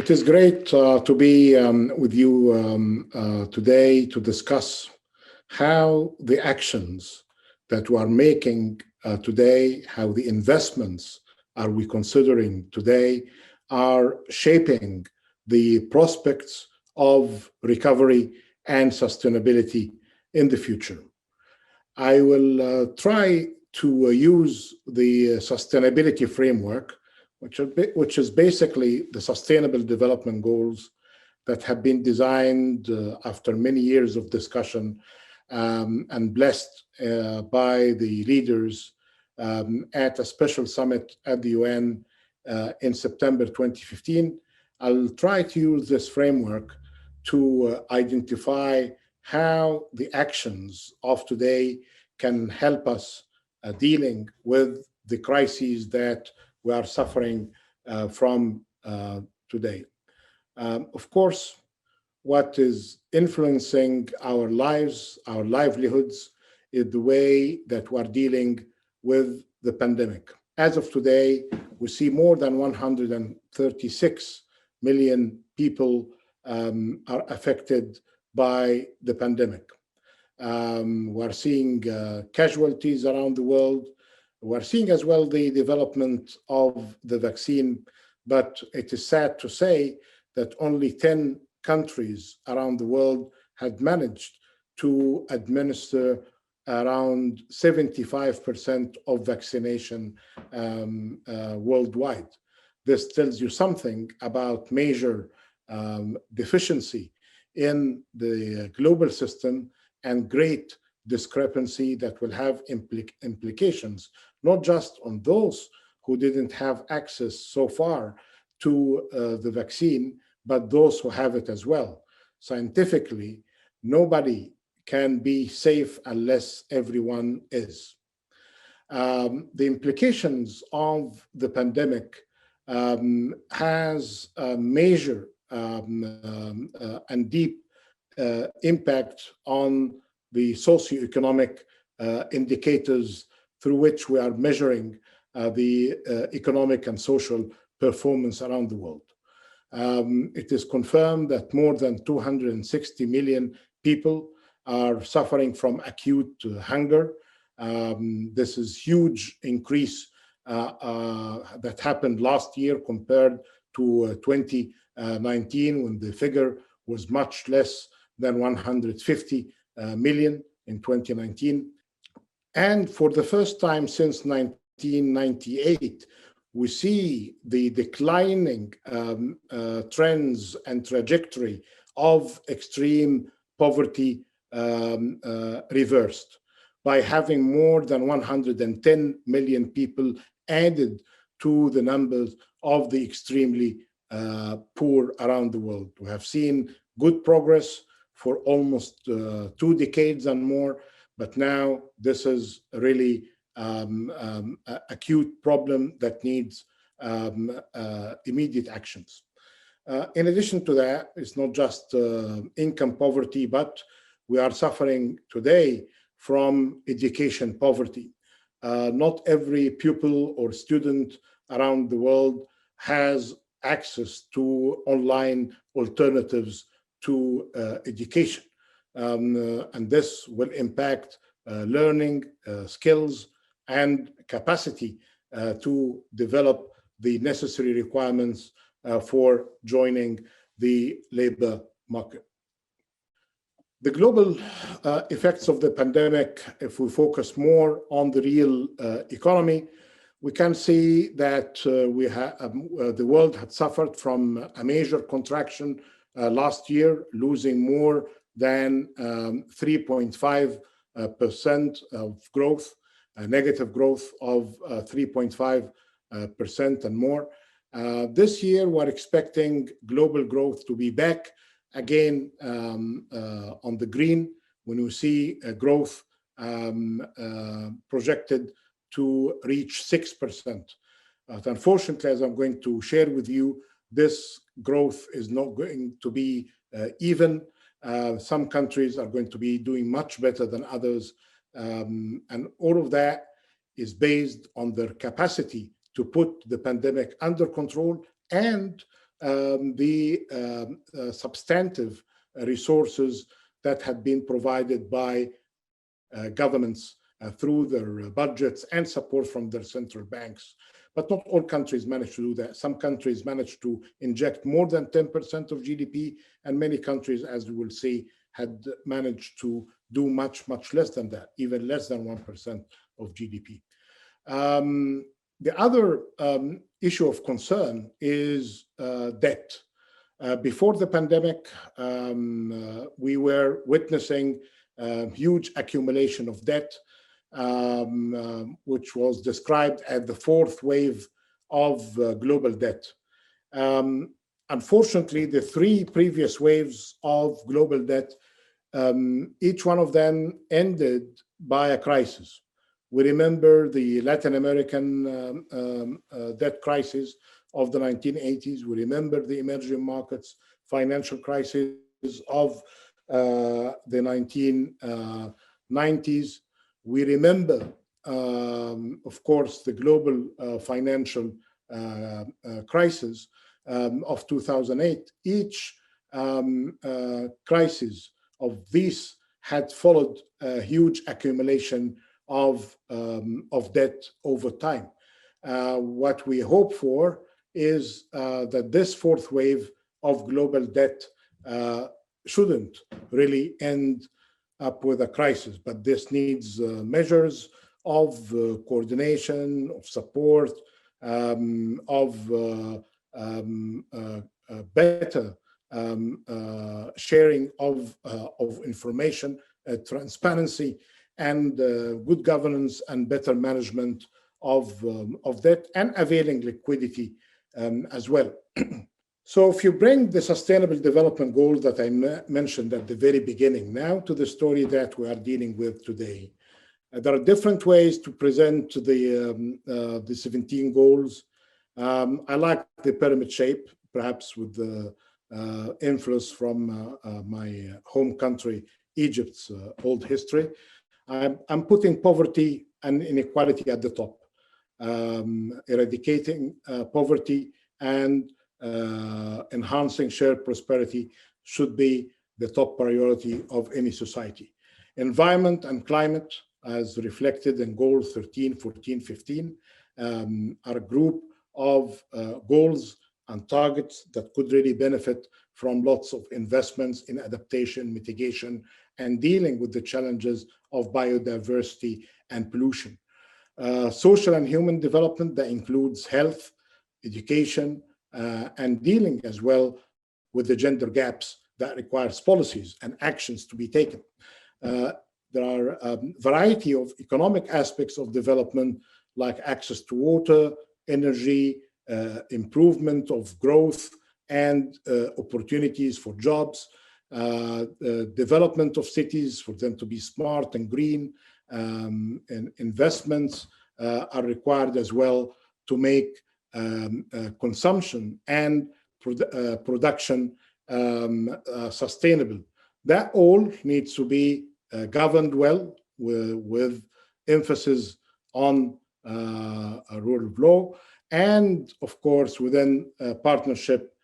It is great to be with you today to discuss how the actions that we are making today, how the investments are we considering today are shaping the prospects of recovery and sustainability in the future. I will try to use the sustainability framework, which is basically the Sustainable Development Goals that have been designed after many years of discussion and blessed by the leaders at a special summit at the UN in September 2015. I'll try to use this framework to identify how the actions of today can help us dealing with the crises that we are suffering from today. Of course, what is influencing our lives, our livelihoods, is the way that we're dealing with the pandemic. As of today, we see more than 136 million people are affected by the pandemic. We're seeing casualties around the world. We're seeing as well the development of the vaccine, but it is sad to say that only 10 countries around the world had managed to administer around 75% of vaccination worldwide. This tells you something about major deficiency in the global system and great discrepancy that will have implications, not just on those who didn't have access so far to the vaccine, but those who have it as well. Scientifically, nobody can be safe unless everyone is. The implications of the pandemic has a major and deep impact on the socioeconomic indicators through which we are measuring the economic and social performance around the world. It is confirmed that more than 260 million people are suffering from acute hunger. This is huge increase that happened last year compared to 2019, when the figure was much less than 150 million in 2019. And for the first time since 1998, we see the declining trends and trajectory of extreme poverty reversed by having more than 110 million people added to the numbers of the extremely poor around the world. We have seen good progress for almost 2 decades and more, but now this is really acute problem that needs immediate actions. In addition to that, it's not just income poverty, but we are suffering today from education poverty. Not every pupil or student around the world has access to online alternatives to education. And this will impact learning, skills, and capacity to develop the necessary requirements for joining the labor market. The global effects of the pandemic, if we focus more on the real economy, we can see that the world had suffered from a major contraction last year, losing more than 3.5% of growth, a negative growth of 3.5% and more. This year, we're expecting global growth to be back again on the green, when we see a growth projected to reach 6%. Unfortunately, as I'm going to share with you, this growth is not going to be even. Some countries are going to be doing much better than others. And all of that is based on their capacity to put the pandemic under control and the substantive resources that had been provided by governments through their budgets and support from their central banks. But not all countries managed to do that. Some countries managed to inject more than 10% of GDP, and many countries, as we will see, had managed to do much, much less than that, even less than 1% of GDP. The other issue of concern is debt. Before the pandemic, we were witnessing huge accumulation of debt, which was described as the fourth wave of global debt. Unfortunately, the three previous waves of global debt, each one of them ended by a crisis. We remember the Latin American debt crisis of the 1980s. We remember the emerging markets financial crisis of the 1990s. We remember, of course, the global financial crisis of 2008. Each crisis of these had followed a huge accumulation of debt over time. What we hope for is that this fourth wave of global debt shouldn't really end up with a crisis, but this needs measures of coordination, of support, of better sharing of information, transparency, and good governance and better management of debt and availing liquidity as well. So if you bring the Sustainable Development Goals that I mentioned at the very beginning now to the story that we are dealing with today, there are different ways to present the 17 goals. I like the pyramid shape, perhaps with the influence from my home country, Egypt's old history. I'm putting poverty and inequality at the top. Eradicating poverty and enhancing shared prosperity should be the top priority of any society. Environment and climate, as reflected in goals 13, 14, 15, are a group of goals and targets that could really benefit from lots of investments in adaptation, mitigation, and dealing with the challenges of biodiversity and pollution. Social and human development that includes health, education, and dealing as well with the gender gaps that requires policies and actions to be taken. There are a variety of economic aspects of development, like access to water, energy, improvement of growth and opportunities for jobs, development of cities for them to be smart and green, and investments are required as well to make consumption and production sustainable. That all needs to be governed well with emphasis on a rule of law and, of course, within a partnership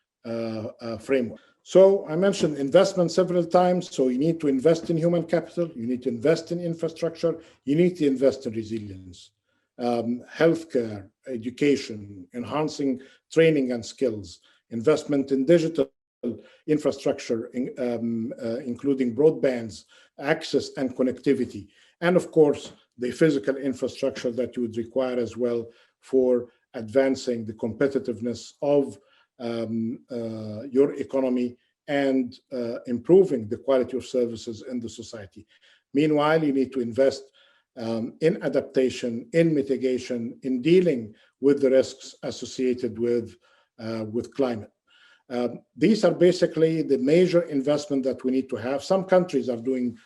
framework. So I mentioned investment several times. So you need to invest in human capital, you need to invest in infrastructure, you need to invest in resilience, healthcare, education, enhancing training and skills, investment in digital infrastructure, including broadbands, access and connectivity, and of course, the physical infrastructure that you would require as well for advancing the competitiveness of your economy and improving the quality of services in the society. Meanwhile, you need to invest in adaptation, in mitigation, in dealing with the risks associated with climate. These are basically the major investment that we need to have. Some countries are doing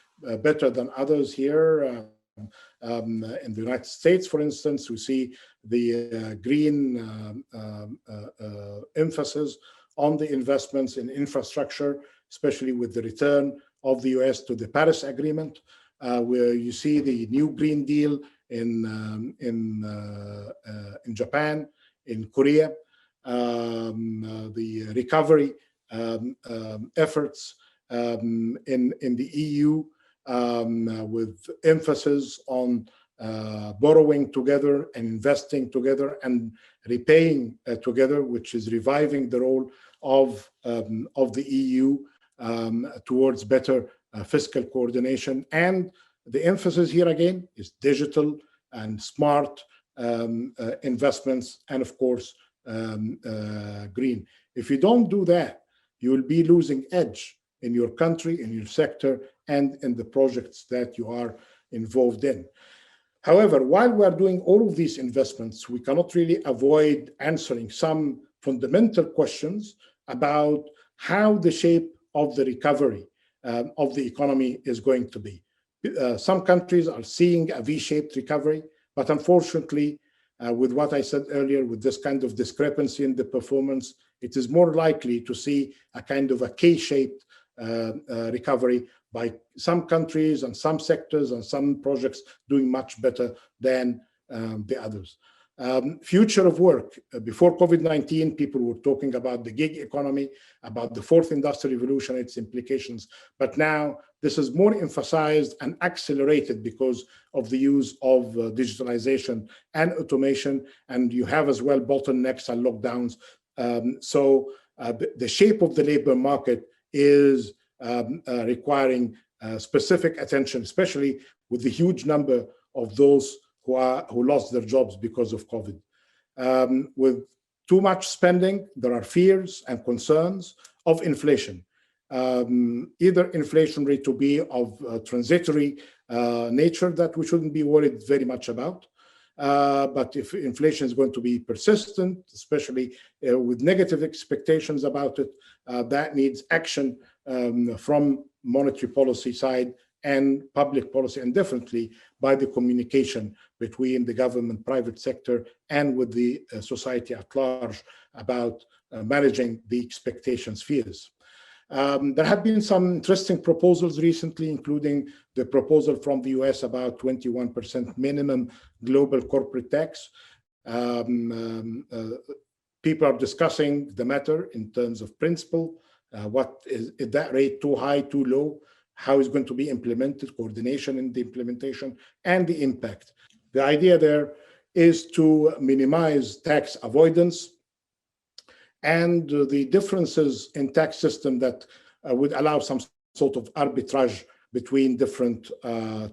better than others here. In the United States, for instance, we see the green emphasis on the investments in infrastructure, especially with the return of the US to the Paris Agreement, where you see the new Green Deal in Japan, in Korea, the recovery efforts in the EU, with emphasis on borrowing together and investing together and repaying together, which is reviving the role of the EU towards better fiscal coordination. And the emphasis here again is digital and smart investments, and of course green. If you don't do that, you will be losing edge in your country, in your sector, and in the projects that you are involved in. However, while we are doing all of these investments, we cannot really avoid answering some fundamental questions about how the shape of the recovery of the economy is going to be. Some countries are seeing a V-shaped recovery, but unfortunately, with what I said earlier, with this kind of discrepancy in the performance, it is more likely to see a kind of a K-shaped recovery by some countries and some sectors and some projects doing much better than the others. Future of work. Before COVID-19, people were talking about the gig economy, about the fourth industrial revolution, its implications. But now this is more emphasized and accelerated because of the use of digitalization and automation. And you have as well bottlenecks and lockdowns. So the shape of the labor market is requiring specific attention, especially with the huge number of those who lost their jobs because of COVID. With too much spending, there are fears and concerns of inflation. Either inflation rate to be of transitory nature that we shouldn't be worried very much about. But if inflation is going to be persistent, especially with negative expectations about it, that needs action from monetary policy side and public policy, and definitely by the communication between the government, private sector, and with the society at large about managing the expectations, fears. There have been some interesting proposals recently, including the proposal from the US about 21% minimum global corporate tax. People are discussing the matter in terms of principle. What is that rate too high, too low? How is going to be implemented, coordination in the implementation, and the impact. The idea there is to minimize tax avoidance and the differences in tax system that would allow some sort of arbitrage between different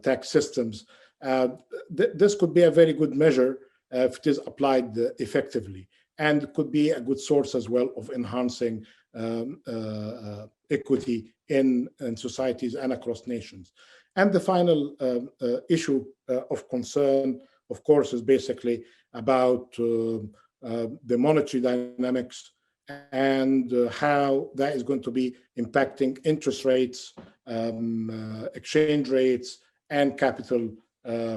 tax systems. This could be a very good measure if it is applied effectively, and could be a good source as well of enhancing equity in societies and across nations. And the final issue of concern, of course, is basically about the monetary dynamics and how that is going to be impacting interest rates, exchange rates, and capital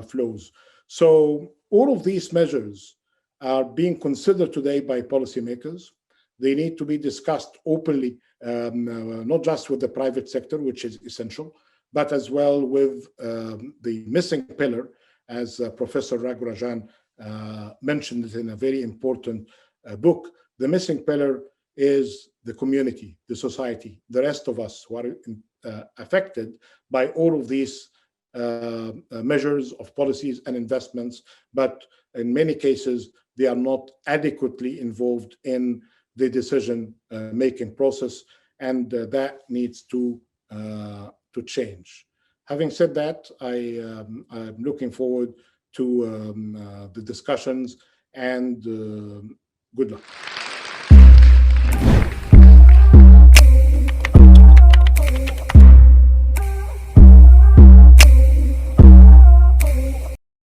flows. So all of these measures are being considered today by policymakers. They need to be discussed openly, not just with the private sector, which is essential, but as well with the missing pillar, as Professor Raghurajan mentioned it in a very important book. The missing pillar is the community, the society, the rest of us who are affected by all of these measures of policies and investments, but in many cases, they are not adequately involved in the decision making process, and that needs to change. Having said that, I'm looking forward to the discussions, and good luck.